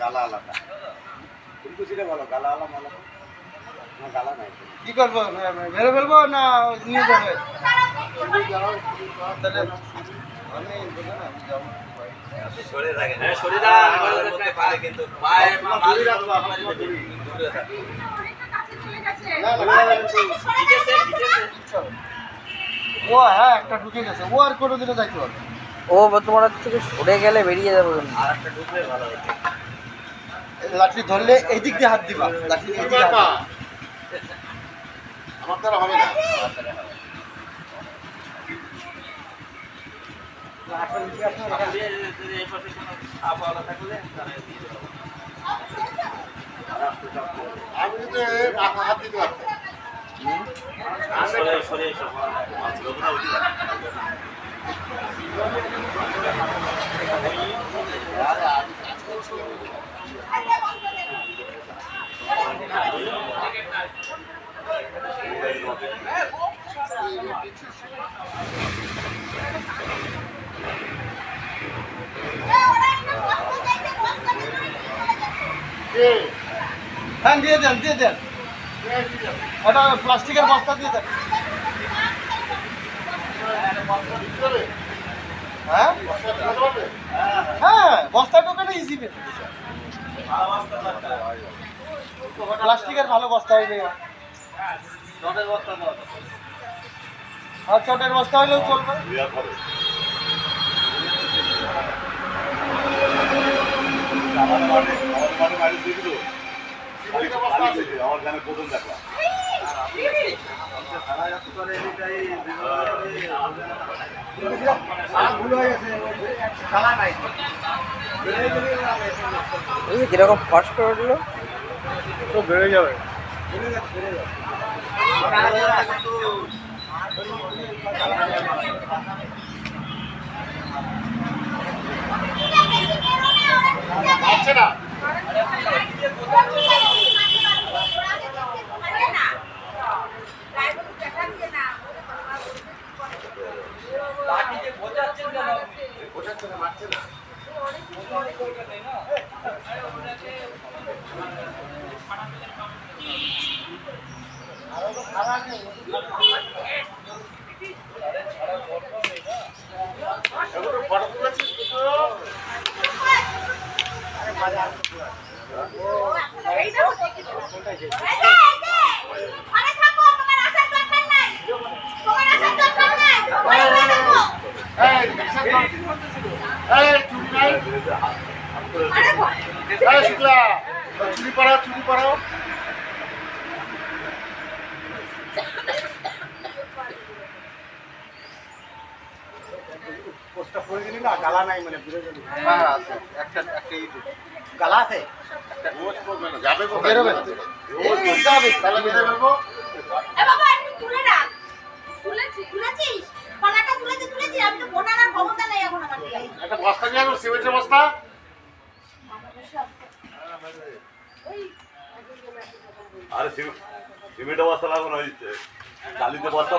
গালা আলাদা কিন্তু সেটা ভালো গালা আলাদা ভালো না গালা নাই কি করবো মেরে ফেলবো না নিয়ে যাবে তাহলে আমি বলি না আমি যাবো সরে রাখেন হ্যাঁ সরে রাখেন মধ্যে পারে কিন্তু পায়ে মারি রাখবো আপনারা যদি দূরে থাকেন ও হ্যাঁ একটা ঢুকে গেছে ও আর কোনোদিনও যাইতে পারবে ও তোমার থেকে সরে গেলে বেরিয়ে যাবে আর একটা ঢুকলে ভালো হতো লাঠি ধরলে এই দিক দিয়ে হাত দিবা লাঠি এই দিকে আমার দ্বারা হবে না আমি যদি হাত দিতে পারতাম হ্যাঁ দিয়ে দেন এটা প্লাস্টিকের বস্তা দিয়ে দেন হ্যাঁ হ্যাঁ বস্তা ঢোকানো ইজি প্লাস্টিকের ভালো বস্তা হইলে আর চটের বস্তা হইলেও চলবে আমার গানে প্রথম দেখলাম কিরকম ফার্স্ট করে দিল তো বেড়ে যাবে আচ্ছা না ফটো তুলেছিস চুরি পাড়াও পোস্টটা পড়ে গেলি না গালা নাই মানে বুঝে গেলি হ্যাঁ আছে একটা গালা আছে রোজ করবে না যাবে কোথায় বেরোবে রোজ যাবে তাহলে বেরো ফেলবো এ বাবা একটু তুলে না তুলেছিস পানাটা তুলেছি আমি তো বোনার ক্ষমতা নাই এখন আমার একটা বস্তা নিয়ে আসবো সিমেন্টের বস্তা আরে সিমেন্টের বস্তা লাগবে না ওই গালিতে বস্তা